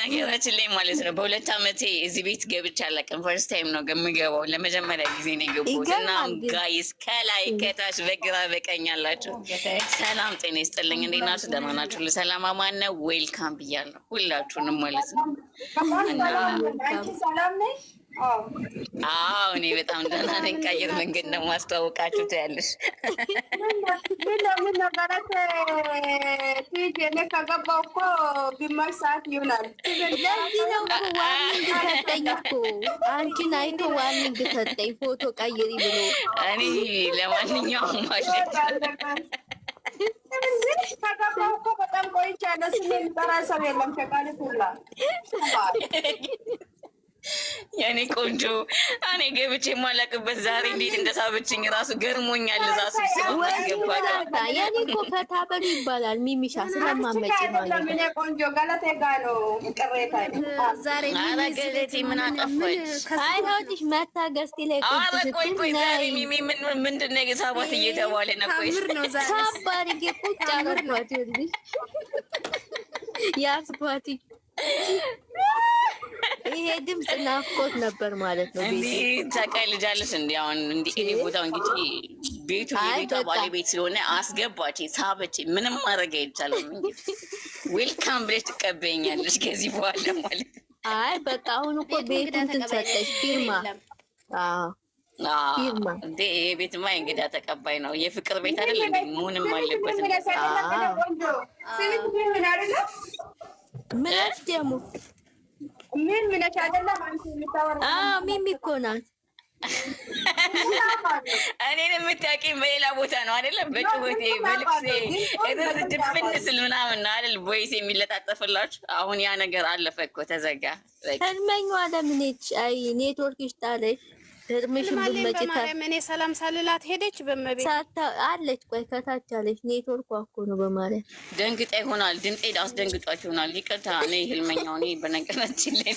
ነገራችን ላይ ማለት ነው። በሁለት ዓመቴ እዚህ ቤት ገብቼ አላውቅም። ፈርስት ታይም ነው የምገባው። ለመጀመሪያ ጊዜ ነው የገባሁት እና ጋይስ ከላይ ከታች በግራ በቀኝ አላችሁ። ሰላም ጤና ይስጥልኝ። እንዴት ናችሁ? ደህና ናችሁ? ለሰላም አማን ነው። ዌልካም ብያለሁ ሁላችሁንም ማለት ነው። ሰላም ነሽ? አዎ እኔ በጣም ደህና ነኝ። ቀይር መንገድ ነው ማስተዋወቃችሁ ትያለሽ። ምን ነበረት ፊት እኔ ከገባሁ እኮ ግማሽ ሰዓት ይሆናል። ለዚህ ነው ዋርኒንግ ሰጠኝ እኮ አንቺን አይቶ ዋርኒንግ ሰጠኝ ፎቶ ቀይሪ ብሎ። እኔ ለማንኛውም ማለት ከገባሁ እኮ በጣም ቆይቻለሁ። ስሜ የሚጠራ ሰው የለም። ሸቃሊት ሁላ የኔ ቆንጆ እኔ ገብቼ የማላቅበት ዛሬ እንዴት እንደሳበችኝ ራሱ ገርሞኛል። እዛ ስብስብ የኔ እኮ ፈታ በሉ ይባላል። ሚሚሻ ስለማመጭ ማለት ነው። ቆንጆ ገለቴ ጋ ነው ቅሬታ ዛሬ ገለቴ ምን አጠፋች? አይሆንሽ መታ ገስቲ ላይ ቆይ ዛሬ ሚሚ ምንድን ነው የሳባት እየተባለ ነው? ቆይ ሳባሪ ቁጭ አረጓት ይልሽ ያስኳቲ ይሄ ድምፅ ናፍቆት ነበር ማለት ነው። እንዴ ታውቂያለሽ እንዴ? አሁን እንዴ እኔ ቦታው እንግዲህ ቤቱ የቤቷ ባለቤት ስለሆነ አስገባች፣ ሳበች። ምንም ማድረግ አይቻልም። ዌልካም ብለሽ ትቀበኛለሽ ከዚህ በኋላ ማለት። አይ በቃ አሁን እኮ ቤቱን ትሰጠች ፊርማ። ፊርማ እንዴ ቤትማ እንግዳ ተቀባይ ነው። የፍቅር ቤት አይደል እንዴ? ምንም አለበት። ምን ደግሞ ምን ምንሽ አይደለም አንቺ የምታወራው? ሚሚ እኮ ናት። እኔን የምታውቂኝ በሌላ ቦታ ነው አይደለም? በጭወቴ በልቅሴ ድብን ስል ምናምን ነው አይደል? ቦይስ የሚለጣጠፍላችሁ። አሁን ያ ነገር አለፈ እኮ ተዘጋ። ህልመኛዋ ለምንች? አይ ኔትወርክሽ ጣለች። ህልምሽን ብትመጪ እኔ ሰላም ሳልላት ሄደች። በመቤት አለች። ቆይ ከታች አለች። ኔትወርኩ እኮ ነው በማለት ደንግጣ ይሆናል። ድምጼ አስደንግጧችሁ ይሆናል። ይቅርታ። እኔ ህልመኛው እኔ በነገራችን ላይ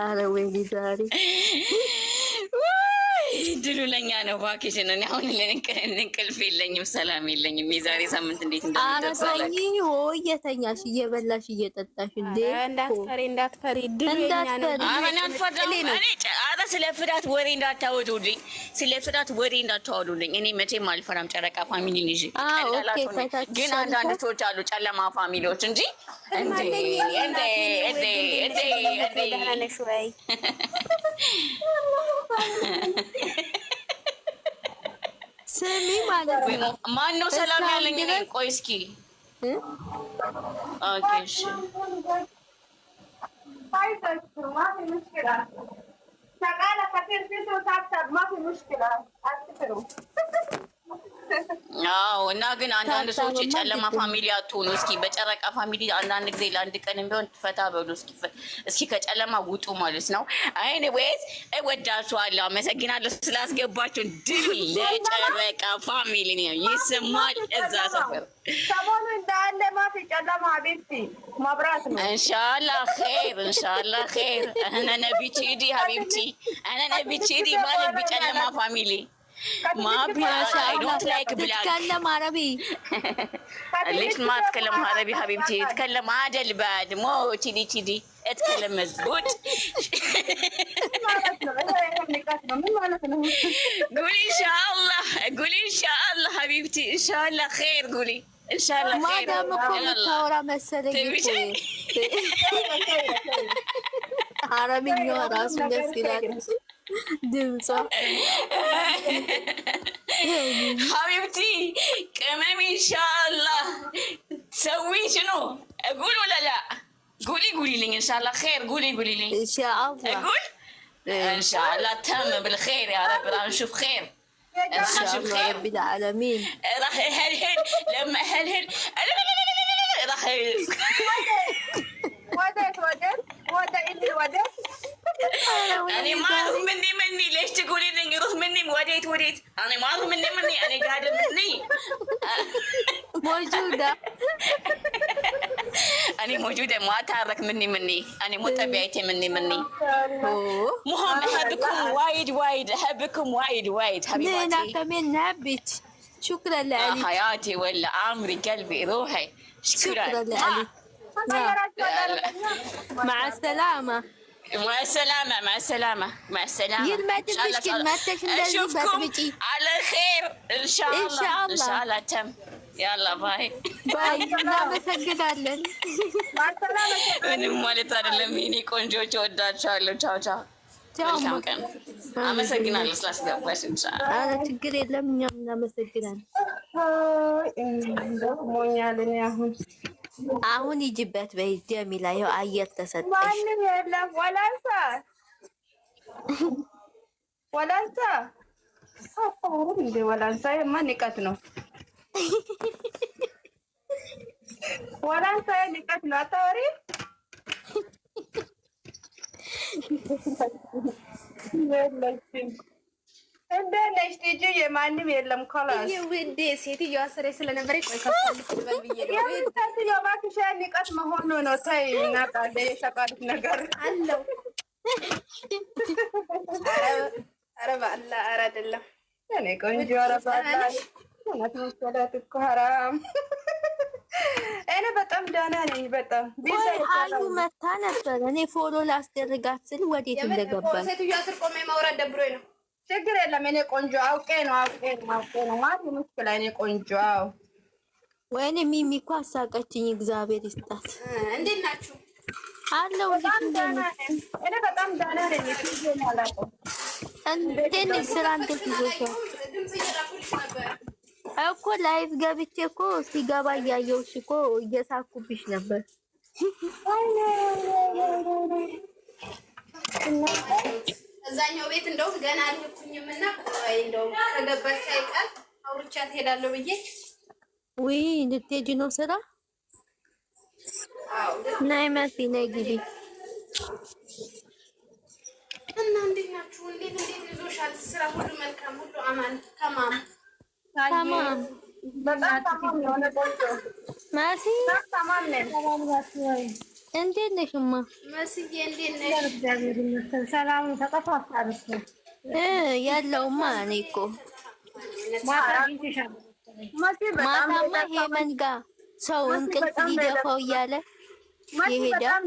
አረ ወይ ዛሬ ድሉ ለኛ ነው። ቫኬሽን እኔ አሁን እንቅልፍ የለኝም፣ ሰላም የለኝም። የዛሬ ሳምንት እንዴት እንደምታሳይ ሆይ እየተኛሽ እየበላሽ እየጠጣሽ እንዴ እንዳትፈሪ ድሉ ለኛ ነው። አረ ስለ ፍዳት ወሬ እንዳታወዱልኝ፣ ስለ ፍዳት ወሬ እንዳታወዱልኝ። እኔ መቼም አልፈራም። ጨረቃ ፋሚሊ ልጅ ግን አንዳንድ ሰዎች አሉ ጨለማ ፋሚሊዎች እንጂ ስሚ ማለት ነው። ማን ነው ሰላም ያለኝ? ቆይ እስኪ ኦኬ እሺ አዎ እና ግን አንዳንድ ሰዎች የጨለማ ፋሚሊ አትሆኑ። እስኪ በጨረቃ ፋሚሊ አንዳንድ ጊዜ ለአንድ ቀን ቢሆን ፈታ በሉ። እስኪ ከጨለማ ውጡ ማለት ነው። ኤኒዌይስ እወዳችኋለሁ፣ አመሰግናለሁ ስላስገባችሁ። ድል ለጨረቃ ፋሚሊ ነው ይስማል። እዛ ሰፈር ሰሞኑ እንዳለ ማፊ ጨለማ ቤት ማብራት ነው። ኢንሻአላህ ኸይር፣ ኢንሻአላህ ኸይር። እነ ነቢቺዲ ሀቢብቲ እነ ነቢቺዲ ማለት በጨለማ ፋሚሊ ما بيعرف I don't like black. تتكلم عربي. ليش ما أتكلم عربي حبيبتي؟ أتكلم عادل بعد مو تيدي أتكلم مزبوط. قولي إن شاء الله، قولي إن شاء الله حبيبتي، إن شاء الله خير. قولي إن شاء الله خير. ما دام كل الثورة مسألة عربي يا راس مسيرات. دمصة حبيبتي كمان إن شاء الله تسوي شنو؟ أقول ولا لا؟ قولي لي إن شاء الله خير. قولي لي إن شاء الله. أقول إن شاء الله تم بالخير يا رب. راح نشوف خير، راح نشوف خير رب العالمين. راح هل لما هل راح ودت أنا ما أروح مني ليش تقولين إني روح مني وديت أنا ما أروح مني أنا قاعدة مني موجودة. أنا موجودة ما أتحرك مني أنا مو طبيعتي مني مهم. أحبكم وايد أحبكم وايد حبيباتي. أنا كمان نحبك. شكرا لك حياتي ولا عمري قلبي روحي شكرا لك. مع السلامة. مع السلامة مع السلامة مع السلامة. يلمدش كلماتك أشوفكم على خير إن شاء الله. إن شاء الله. إن شاء الله تم. يلا باي باي. እናመሰግናለን። ምንም ማለት አይደለም። የእኔ ቆንጆች እወዳችኋለሁ። ቻው ቻው። መልካም ቀን። አመሰግናለሁ ስላስገባሽ። ኧረ ችግር የለም። እኛም እናመሰግናለን። አሁን ሂጂበት በይ ጀሚላ። ይኸው አየር ተሰጠሽ። ማንም የለም። ወላንሳ እንደ ወላንሳ ማን ንቀት ነው? ወላንሳ ንቀት ነው። አታወሪ እንደ ነሽ ቲጂ የማንም የለም። ኮላስ ውዴ ሴትዮዋ ስሬ ስለነበረ ቆይ ከፈልኩ ብዬ ሴትዮዋ እባክሽ ንቀት መሆኑ ነው። ተይ እናቃለ የሸቃልት ነገር አለው። ኧረ በአላ ኧረ አይደለም እኔ ቆንጆ ኧረ በአላ እውነት መሰላት እኮ ሀራም። እኔ በጣም ደህና ነኝ። በጣም አዩ መታ ነበር። እኔ ፎሎ ላስደርጋት ስል ወዴት እንደገባች ሴትዮዋ ስር ቆሜ ማውራት ደብሮኝ ነው። ችግር የለም። እኔ ቆንጆ አውቄ ነው ማለት ሙሽኪላ። እኔ ቆንጆ ወይኔ ሚሚ እኮ አሳቀችኝ። እግዚአብሔር ይስጣት። እንዴት ናችሁ? አለው እኔ በጣም ደህና ነኝ። እንዴት ነሽ? ስራ እንዴት ይዞሻል? ድምጽ እየላኩልሽ ነበር እኮ ላይቭ ገብቼ እኮ ሲገባ እያየሁሽ እኮ እየሳኩብሽ ነበር። እዛኛው ቤት እንደውም ገና አልሄድኩኝም እና ቆይ እንደውም ከገባች አይቀር አውርቻት እሄዳለሁ ብዬ። ውይ ልትሄጂ ነው ስራ? ነይ መሲ ነይ ግቢ። እና እንዴት ናችሁ? እንዴት ይዞሻል? ስራ ሁሉ መልካም፣ ሁሉ አማን ተማም ተማም። በጣም ተማም ነው። መሲ ተማም ነኝ። እንዴት ነሽማ? መስዬ እንዴት ነሽ? እግዚአብሔር ይመስገን። ሰላም ተጠፋፋን እኮ ያለውማ እኔ እኮ ማታማ ሄመን ጋር ሰው እንቅልፍ ሊደፋው እያለ ይሄዳል።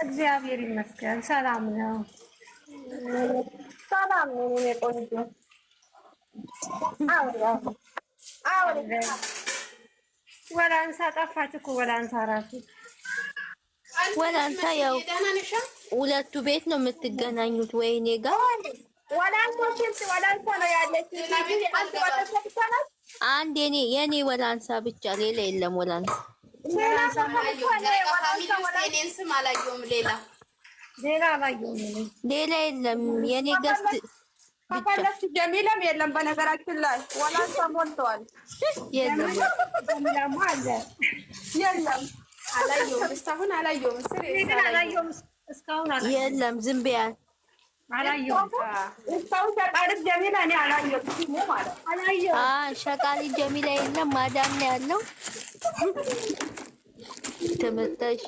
እግዚአብሔር ይመስገን ሰላም ነው። ሰላም ነው። እኔ ቆንጆ ወላንሳ ጠፋች እኮ ወላንሳ ራሱ ወላንሳ ያው ሁለቱ ቤት ነው የምትገናኙት። ወይኔ ጋር ወላንሳ ነው ያለች። አንድ የኔ ወላንሳ ብቻ ሌላ የለም። ወላንሳ ሌላ የለም። የኔ ገስት ከፈለች ጀሚለም የለም። በነገራችን ላይ ወላንሳ ሞልተዋል። የለም የለም አላየሁም፣ እስካሁን አላየሁም። እስካሁን የለም። ዝም ብያል አላየሁም። እስካሁን ሸቃሪት ጀሚላ እኔ አላየሁም ማለት አላየሁም። ሸቃሪ ጀሚላ የለም። ማዳም ነው ያለው። ተመጣሽ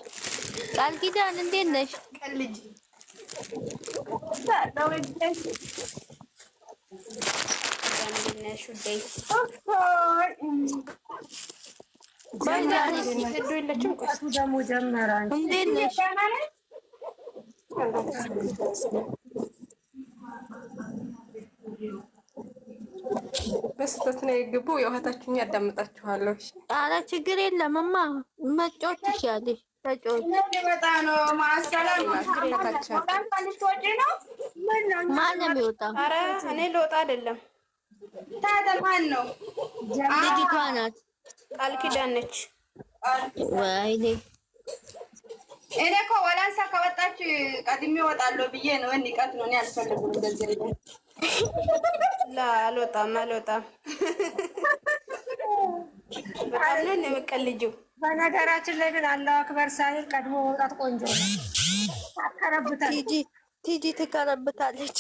ቃል ኪዳን እንዴት ነሽ? ቀልጅ በስህተት ነው የገቡ። የውሃታችሁን ያዳምጣችኋለሁ። እሺ፣ ኧረ ችግር የለምማ። መጫወት ትችያለሽ። ተጫወት። ማን ነው የሚወጣው? ኧረ እኔ ልወጣ አይደለም። ታዲያ ማን ነው? ልጅቷ ናት። ቃል ኪዳን ነች። ወይኔ እኔ እኮ ወላንሳ ከወጣች ቀድሜ እወጣለሁ ብዬ ነው። ንቀት ነው። እኔ አልፈልግም እንደዚህ አይነት አልወጣም። በጣም ነው የምቀልጂው። በነገራችን ላይ ግን አላሁ አክበር ሳይል ቀድሞ መውጣት ቆንጆ ነው። አከረብታል። ቲጂ ትከረብታለች።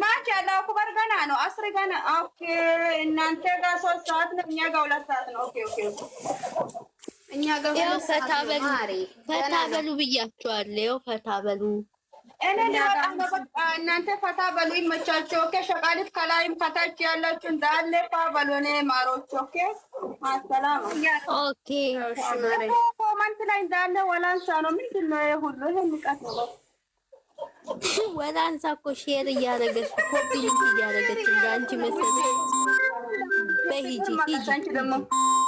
ማች አላሁ አክበር ገና ነው። አስር ገና። ኦኬ እናንተ ጋር 3 ሰዓት ነው፣ እኛ ጋር 2 ሰዓት ነው። ኦኬ እኛ ጋር ያው ፈታ በሉ ብያችኋለሁ። ያው ፈታ በሉ። እኔ ልወጣ ነው በቃ። እናንተ ፈታ በሉ፣ ይመቻችሁ። ኦኬ። ሸቃሊት ከላይም ከታች ያላችሁ እንዳለ ፋ በሉ። እኔ ማሮች ኦኬ። ማሰላም ኦኬ። ኮመንት ላይ እንዳለ ወላንሳ ነው። ምንድን ነው ይሄ ሁሉ? ይሄ ንቀት ነው። ወላንሳ እኮ ሼር እያደረገች ኮፒ ሊንክ እያደረገች እንዳንቺ መሰለኝ። በሂጂ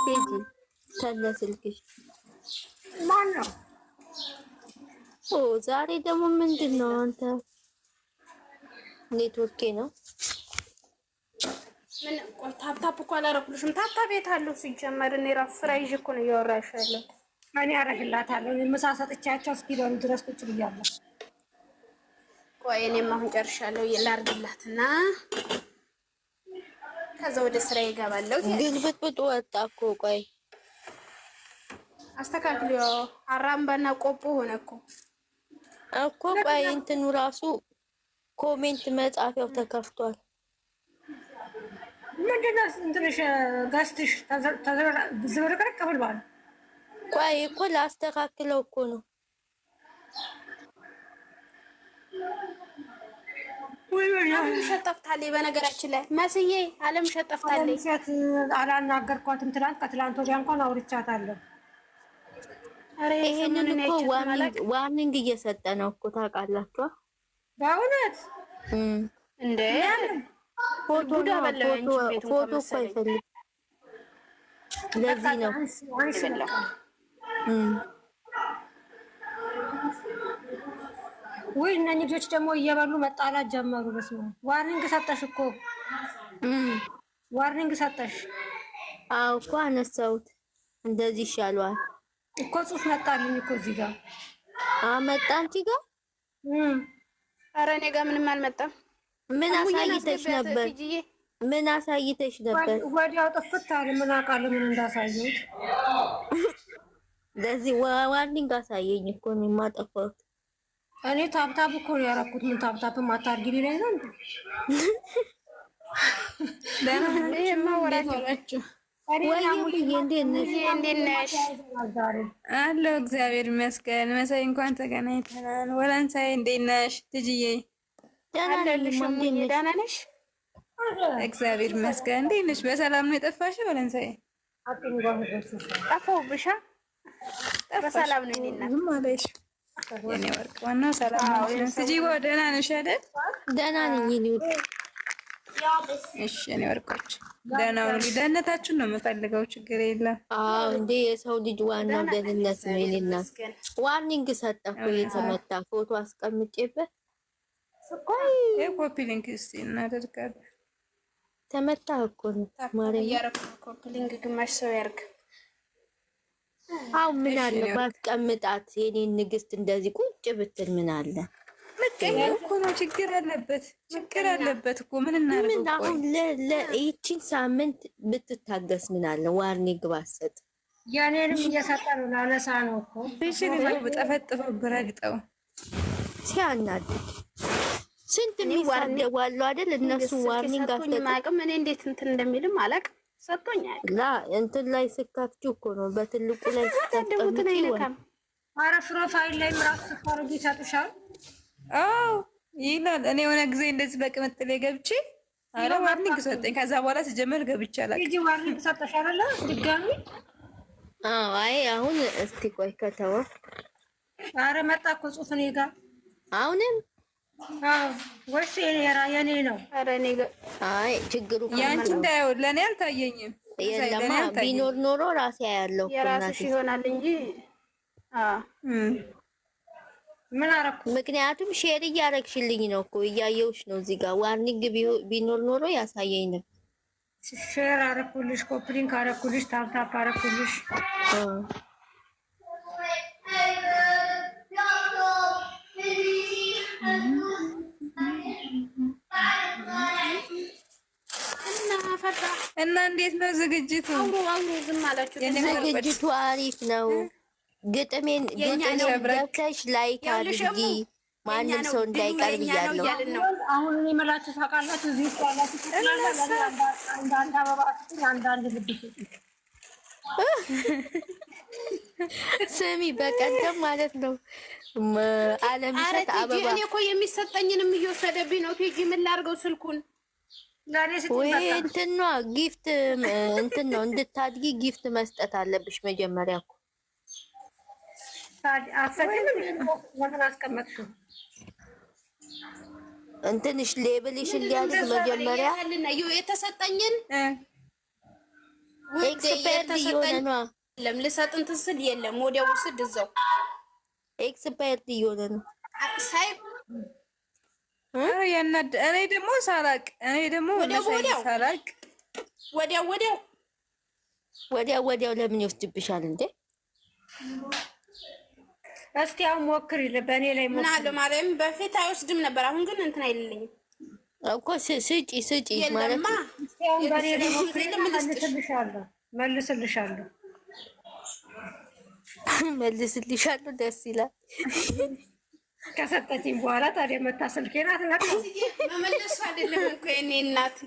ሂጂ ተነስልክሽ ማን ነው? ኦ ዛሬ ደግሞ ምንድን ነው? አንተ ኔትወርኬ ነው። ምን ታፕታፕ እኮ አላረኩልሽም። ታፕታፕ ቤት አለው ሲጀመር። እኔ ራሱ ስራ ይዤ እኮ ነው እያወራሽ ያለው። እኔ አረግላታለሁ። ምሳ ሰጥቻቸው እስኪበሉ ድረስ ቁጭ ብያለሁ። ቆይ እኔም አሁን ጨርሻለሁ። ላርግላትና ከዛ ወደ ስራ ይገባለሁ። ግን ብጥብጥ ወጣ እኮ። ቆይ አስተካክሎ አራምባና ቆቦ ሆነ እኮ ቆይ እንትኑ ራሱ ኮሜንት መጻፊያው ተከፍቷል። ምንድነው እንትንሽ ጋስትሽ ዝብርቅርቅ ብሏል። ቆይ እኮ ላስተካክለው እኮ ነው። አለም ሸጠፍታለች። በነገራችን ላይ መስዬ አለም ሸጠፍታለች። አላናገርኳትም። ትናንት ከትላንት ወዲያ እንኳን አውርቻታለሁ። ይሄንን እኮ ዋርኒንግ እየሰጠ ነው እኮ ታውቃላችሁ። በእውነት እንዴ ፎቶ እኮ አይፈልግም። ለዚህ ነው ወይ እነኚህ ልጆች ደግሞ እየበሉ መጣላት ጀመሩ። በስመ አብ ዋርኒንግ ሰጠሽ እኮ ዋርኒንግ ሰጠሽ። አዎ እኮ አነሳሁት። እንደዚህ ይሻለዋል እኮ ጽሑፍ መጣልኝ እኮ እዚህ ጋር መጣ። አንቺ ጋር ኧረ እኔ ጋር ምንም አልመጣም። ምን አሳይተሽ ነበር? ምን አሳይተሽ ነበር? ወዲያው ጥፍት አለ። ምን አውቃለሁ ምን እንዳሳየሁት። ለዚህ ዋርኒንግ አሳየኝ እኮ ነው የማጠፋሁት። እኔ ታብታብ እኮ ነው ያደረኩት። ምን ታብታብ ማታርጊ ሊለኝ ነው እንዴ? ለምን ወራጅ ናችሁ? እንዴት ነሽ? አለሁ እግዚአብሔር ይመስገን። መሳይ እንኳን ተገናኝተናል። ወላንሳይ እንዴት ነሽ? ትጅዬ ደህና ነሽ? እግዚአብሔር ይመስገን። እንዴት ነሽ? በሰላም ነው የጠፋሽው? ወላንሳይ ጠፋሁብሻ? በሰላም ነው እኔ እናት ዝም አለሽ። የኔ ወርቅ ዋናው ሰላም ነው። ትጅዬ ደህና ነሽ አይደል? ደህና ነኝ እኔ ወርቅ። እሺ የኔ ወርቆች ደህና ሁኑ። ደህንነታችሁን ነው የምፈልገው። ችግር የለም። አዎ እንዴ የሰው ልጅ ዋናው ደህንነት ነው። የኔ እናት ዋርኒንግ ሰጠ እኮ የተመታ ፎቶ አስቀምጬበት ኮፒ ሊንክ እስቲ እናደርጋለን። ተመታ እኮ ነው ያረኩ ኮፒ ሊንክ ግማሽ ሰው ያርግ። አው ምን አለ ባትቀምጣት የኔን ንግስት እንደዚህ ቁጭ ብትል ምን አለ? ምቀኛ እኮ ነው። ችግር አለበት እኮ ምን እናደርገው? ምን አሁን ለይቺን ሳምንት ብትታገስ ምን አለ? ዋርኒንግ ባሰጥ ያኔንም እየሰጠ ነው። ላነሳ ነው እኮ እሺ ነው በጠፈጥፈው ብረግጠው ሲያናድ ስንት የሚዋርደው አይደል? እነሱ ዋርኒንግ አሰጥተው እኔ እንዴት እንትን እንደሚልም አላውቅም። ሰጥቶኛል ላ እንትን ላይ ስካፍቹ እኮ ነው በትልቁ ላይ ስካፍቹ ይልካል። ኧረ ፕሮፋይል ላይ ምራፍ ስታረጊ ይሰጥሻል። አዎ ይላል። እኔ የሆነ ጊዜ እንደዚህ በቅምጥሌ ገብቼ አረ ዋርኒንግ ሰጠኝ። ከዛ በኋላ ሲጀመር ገብቼ አላውቅም። እጂ ዋርኒንግ ሰጠሽ አይደለ? ድጋሚ አይ አሁን እስቲ ቆይ ከተወ አረ መጣ እኮ ጽሑፍ እኔ ጋር አሁንም ወይስ የኔ ነው? አረ እኔ ጋር አይ ችግሩ ያንቺ እንዳይው ለኔ አልታየኝም። የለማ ቢኖር ኖሮ ራሴ ያለው የራስሽ ይሆናል እንጂ ምን አረኩ? ምክንያቱም ሼር እያረግሽልኝ ነው እኮ እያየሁሽ ነው። እዚህ ጋር ዋርኒንግ ቢኖር ኖሮ ያሳየኝ ነው። ሼር አረኩልሽ፣ ኮፒ ሊንክ አረኩልሽ፣ ታፕ አረኩልሽ። እና እንዴት ነው ዝግጅቱ? ዝም አላችሁ። ዝግጅቱ አሪፍ ነው። ግጥሜን ገብተሽ ላይክ አድርጊ፣ ማንም ሰው እንዳይቀር ብያለሁ። አሁን እኔ የምላችሁ ታውቃላችሁ፣ እዚህ ውስጥ ያላችሁ አንዳንድ አበባ አንዳንድ ልብስ ስሚ በቀደም ማለት ነው አለምሸት አበባ እኔ እኮ የሚሰጠኝንም እየወሰደብኝ ነው። ቲጂ ምን ላድርገው ስልኩን ወይ እንትን ነው ጊፍት እንትን ነው እንድታድጊ ጊፍት መስጠት አለብሽ መጀመሪያ እኮ እንትንሽ ሌብልሽን ሊያድግ መጀመሪያ የተሰጠኝን ኤክስፐርት እየሆነ ነው። ልሰጥ እንትን ስል የለም ወዲያው ውስድ እዛው ኤክስፐርት እየሆነ ነው። ሳይ እኔ ደግሞ ሳላቅ ወዲያው ለምን ይወስድብሻል እንዴ? እስቲ አሁን ሞክሪ፣ በእኔ ላይ ሞክሪ። ምን አለ ማርያም፣ በፊት አይወስድም ነበር። አሁን ግን እንትን አይልልኝም እኮ ስጪ ማለት ነው። አሁን በእኔ ላይ ሞክሪ፣ መልስልሻለሁ። ደስ ይላል። ከሰጠችኝ በኋላ ታዲያ መታ ስልኬን አትነካም። መመለሱ አይደለም እኮ የእኔ እናት